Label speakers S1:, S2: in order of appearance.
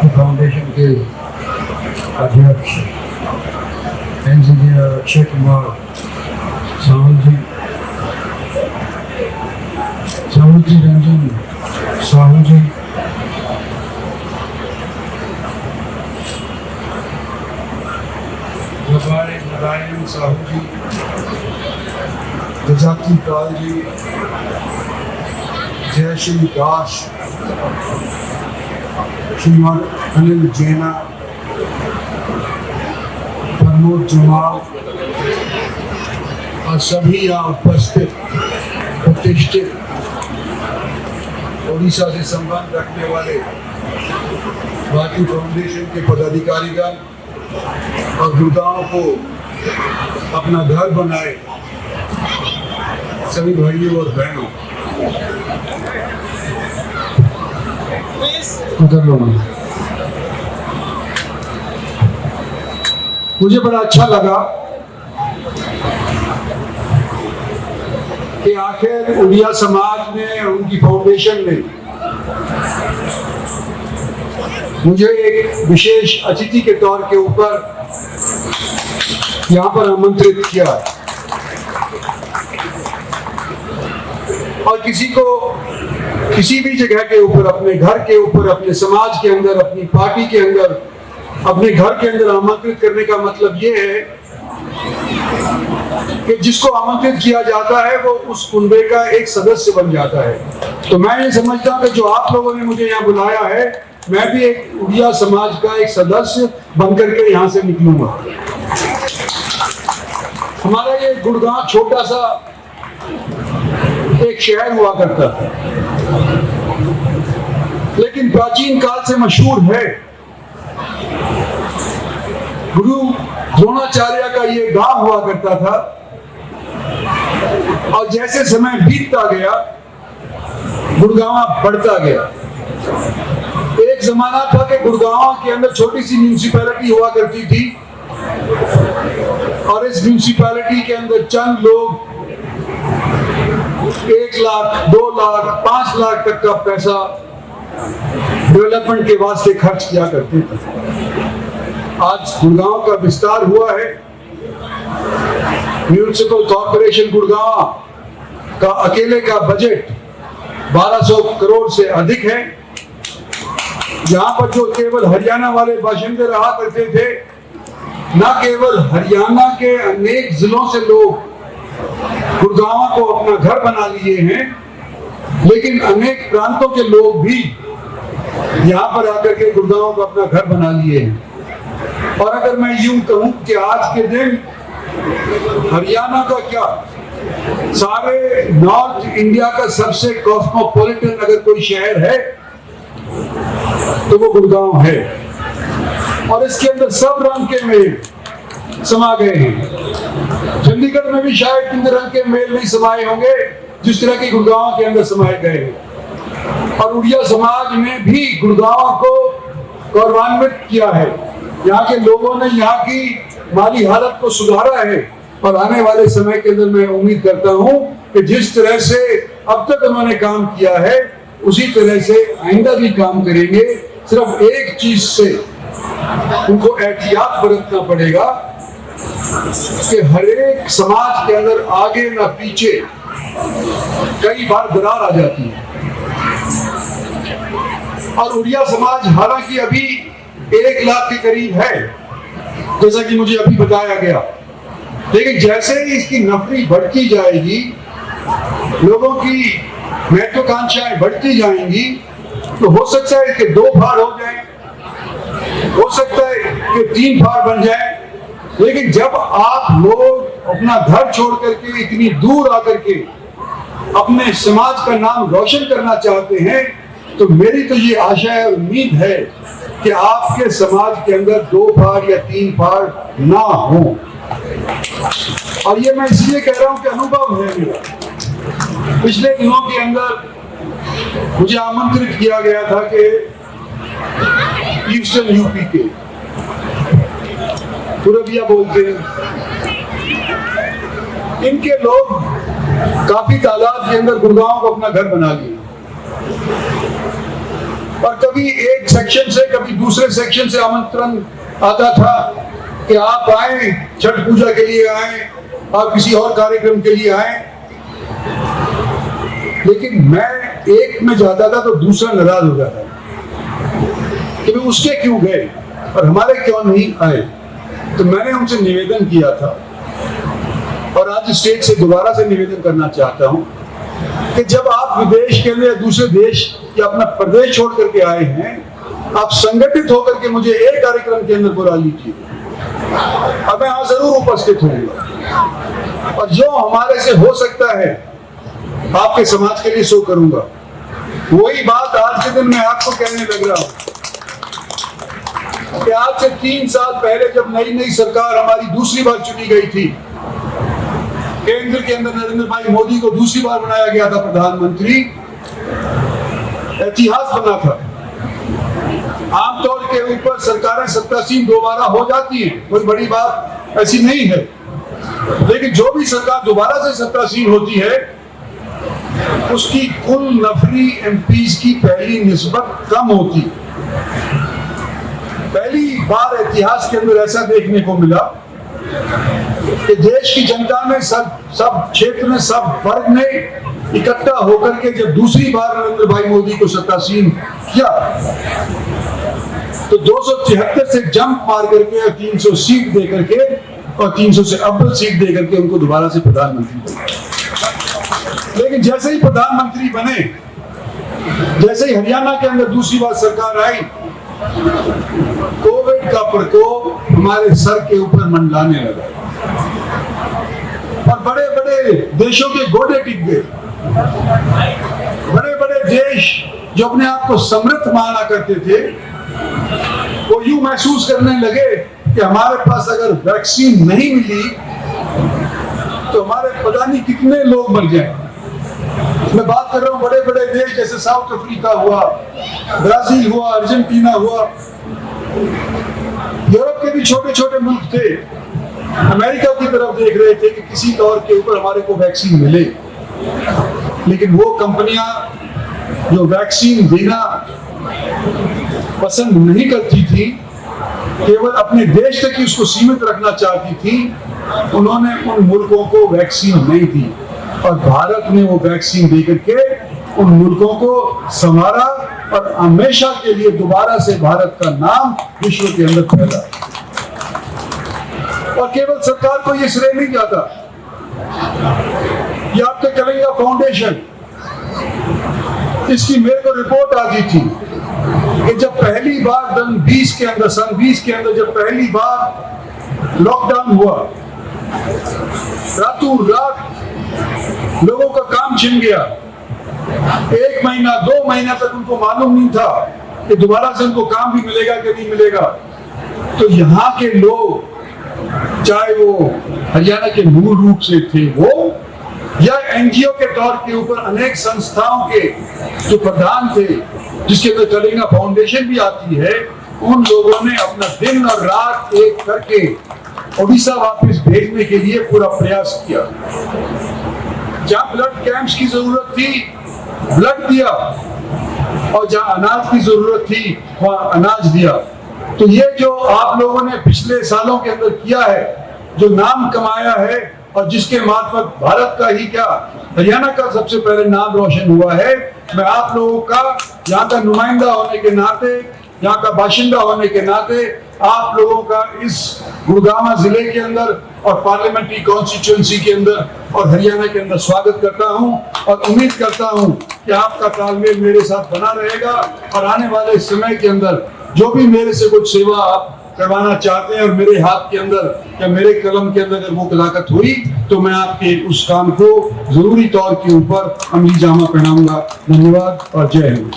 S1: Bharti foundation के अध्यक्ष engineer Akshay Kumar Sahu जी रंजन साहू जी, नारायण साहू जी, गजाती पाल जी, जयश्री दास, श्रीमान अनिल जैना, प्रमोद जमाल और सभी यहाँ उपस्थित प्रतिष्ठित ओडिशा से संबंध रखने वाले भारती फाउंडेशन के पदाधिकारीगण और गुरुगांव को अपना घर बनाए सभी भाइयों और बहनों, मुझे बड़ा अच्छा लगा कि आखिर उड़िया समाज ने, उनकी फाउंडेशन ने मुझे एक विशेष अतिथि के तौर के ऊपर यहाँ पर आमंत्रित किया और किसी को किसी भी जगह के ऊपर, अपने घर के ऊपर, अपने समाज के अंदर, अपनी पार्टी के अंदर, अपने घर के अंदर आमंत्रित करने का मतलब ये है कि जिसको आमंत्रित किया जाता है वो उस कुनबे का एक सदस्य बन जाता है। तो मैं ये समझता हूँ कि जो आप लोगों ने मुझे यहाँ बुलाया है, मैं भी एक उड़िया समाज का एक सदस्य बनकर के यहाँ से निकलूंगा। हमारा ये गुड़गांव छोटा सा एक शहर हुआ करता था, लेकिन प्राचीन काल से मशहूर है। गुरु द्रोणाचार्य का ये गांव हुआ करता था और जैसे समय बीतता गया गुड़गांव बढ़ता गया। एक जमाना था कि गुड़गांव के अंदर छोटी सी म्यूनिसिपैलिटी हुआ करती थी और इस म्यूनिसिपैलिटी के अंदर चंद लोग 1 लाख, 2 लाख, 5 लाख तक का पैसा डेवलपमेंट के वास्ते खर्च किया करते थे। आज गुड़गांव का विस्तार हुआ है। म्यूनिसिपल कॉर्पोरेशन गुड़गांव का अकेले का बजट 1200 करोड़ से अधिक है। यहाँ पर जो केवल हरियाणा वाले बाशिंदे रहा करते थे, न केवल हरियाणा के अनेक जिलों से लोग गुड़गांव को अपना घर बना लिए हैं, लेकिन अनेक प्रांतों के लोग भी यहाँ पर आकर के गुड़गांव को अपना घर बना लिए हैं। और अगर मैं यूं कहूं कि आज के दिन हरियाणा का क्या, सारे नॉर्थ इंडिया का सबसे कॉस्मोपॉलिटन अगर कोई शहर है तो वो गुड़गांव है। और इसके अंदर सब रंग के मेल समा गए हैं। चंडीगढ़ में भी शायद इन रंग के मेल नहीं समाये होंगे जिस तरह के गुड़गांव के अंदर समाये गए हैं। और उड़िया समाज ने भी गुड़गांव को गौरवान्वित किया है। यहाँ के लोगों ने यहाँ की माली हालत को सुधारा है और आने वाले समय के अंदर मैं उम्मीद करता हूँ कि जिस तरह से अब तक उन्होंने काम किया है उसी तरह से आइंदा भी काम करेंगे। सिर्फ एक चीज से उनको एहतियात बरतना पड़ेगा कि हर एक समाज के अंदर आगे ना पीछे कई बार दरार आ जाती है। और उड़िया समाज हालांकि अभी 1 लाख के करीब है, जैसा कि मुझे अभी बताया गया, लेकिन जैसे ही इसकी नफरी बढ़ती जाएगी, लोगों की महत्वाकांक्षाएं बढ़ती जाएंगी, तो हो सकता है कि 2 फाड़ हो जाए, हो सकता है कि 3 फाड़ बन जाए। लेकिन जब आप लोग अपना घर छोड़ करके इतनी दूर आकर के अपने समाज का नाम रोशन करना चाहते हैं, तो मेरी तो ये आशा है, उम्मीद है कि आपके समाज के अंदर 2 फाड़ या 3 फाड़ ना हो। और ये मैं इसलिए कह रहा हूं कि अनुभव है मेरा। पिछले दिनों के अंदर मुझे आमंत्रित किया गया था कि ईस्टर्न यूपी के पूर्विया बोलते हैं, इनके लोग काफी तादाद के अंदर गुड़गांव को अपना घर बना लिए और कभी एक सेक्शन से कभी दूसरे सेक्शन से आमंत्रण आता था कि आप आए, छठ पूजा के लिए आए, आप किसी और कार्यक्रम के लिए आए। लेकिन मैं एक में जाता था तो दूसरा नाराज हो जाता था कि वे उसके क्यों गए और हमारे क्यों नहीं आए। तो मैंने उनसे निवेदन किया था और आज स्टेज से दोबारा से निवेदन करना चाहता हूं कि जब आप विदेश के अंदर दूसरे देश या अपना प्रदेश छोड़ करके आए हैं, आप संगठित होकर के मुझे एक कार्यक्रम के अंदर बुला लीजिए और मैं वहां जरूर उपस्थित होऊंगा और जो हमारे से हो सकता है आपके समाज के लिए सो करूंगा। वही बात आज के दिन मैं आपको कहने लग रहा हूं कि आज से 3 साल पहले जब नई नई सरकार हमारी दूसरी बार चुनी गई थी, केंद्र के अंदर नरेंद्र भाई मोदी को दूसरी बार बनाया गया था प्रधानमंत्री, इतिहास बना था। आमतौर के ऊपर सरकारें सत्तासीन दोबारा हो जाती हैं, कोई बड़ी बात ऐसी नहीं है, लेकिन जो भी सरकार दोबारा से सत्तासीन होती है उसकी कुल नफरी एमपीज की पहली निस्बत कम होती है। पहली बार इतिहास के अंदर ऐसा देखने को मिला कि देश की जनता ने सब क्षेत्र में सब वर्ग ने इकट्ठा होकर के जब दूसरी बार नरेंद्र भाई मोदी को सत्तासीन किया तो 273 से जंप मार करके 300 सीट दे करके और 300 से अव्वल सीट दे करके उनको दोबारा से प्रधानमंत्री बनाया। लेकिन जैसे ही प्रधानमंत्री बने, जैसे ही हरियाणा के अंदर दूसरी बार सरकार आई, कोविड का प्रकोप हमारे सर के ऊपर मंडराने लगा और बड़े बड़े देशों के गोडे टिक गए। बड़े बड़े देश जो अपने आप को समृद्ध माना करते थे, वो यूं महसूस करने लगे कि हमारे पास अगर वैक्सीन नहीं मिली तो हमारे पता नहीं कितने लोग मर जाएंगे। मैं बात कर रहा हूं बड़े बड़े देश जैसे साउथ अफ्रीका हुआ, ब्राजील हुआ, अर्जेंटीना हुआ, यूरोप के भी छोटे छोटे मुल्क थे, अमेरिका की तरफ देख रहे थे कि किसी तौर के ऊपर हमारे को वैक्सीन मिले। लेकिन वो कंपनियां जो वैक्सीन देना पसंद नहीं करती थी, केवल अपने देश तक ही उसको सीमित रखना चाहती थी, उन्होंने उन मुल्कों को वैक्सीन नहीं दी और भारत ने वो वैक्सीन देकर के उन मुल्कों को संवारा और हमेशा के लिए दोबारा से भारत का नाम विश्व के अंदर फैला। और केवल सरकार को ये श्रेय नहीं जाता, ये आपके कलिंगा फाउंडेशन, इसकी मेरे को रिपोर्ट आती थी कि जब पहली बार सन 20 के अंदर जब पहली बार लॉकडाउन हुआ, रातों रात लोगों का काम छिन गया। 1 महीना 2 महीना तक उनको मालूम नहीं था कि दोबारा से उनको काम भी मिलेगा कि नहीं मिलेगा। तो यहाँ के लोग, चाहे वो हरियाणा के मूल रूप से थे वो या एनजीओ के तौर के ऊपर अनेक संस्थाओं के जो प्रधान थे, जिसके अंदर कलिंगा फाउंडेशन भी आती है, उन लोगों ने अपना दिन और रात एक करके ओडिशा वापस भेजने के लिए पूरा प्रयास किया। जहां ब्लड कैंप्स की जरूरत थी ब्लड दिया और जहां अनाज की जरूरत थी वहां अनाज दिया। तो ये जो आप लोगों ने पिछले सालों के अंदर किया है, जो नाम कमाया है और जिसके मार्फत भारत का ही क्या हरियाणा का सबसे पहले नाम रोशन हुआ है, मैं आप लोगों का यहाँ का नुमाइंदा होने के नाते, यहाँ का बाशिंदा होने के नाते आप लोगों का इस गुड़गांव जिले के अंदर और पार्लियामेंट्री कॉन्स्टिट्यूएंसी के अंदर और हरियाणा के अंदर स्वागत करता हूं और उम्मीद करता हूं कि आपका तालमेल मेरे साथ बना रहेगा और आने वाले समय के अंदर जो भी मेरे से कुछ सेवा आप करवाना चाहते हैं और मेरे हाथ के अंदर या मेरे कलम के अंदर अगर वो कलाकत हुई तो मैं आपके उस काम को जरूरी तौर के ऊपर अमली जामा पहनाऊंगा। धन्यवाद और जय हिंद।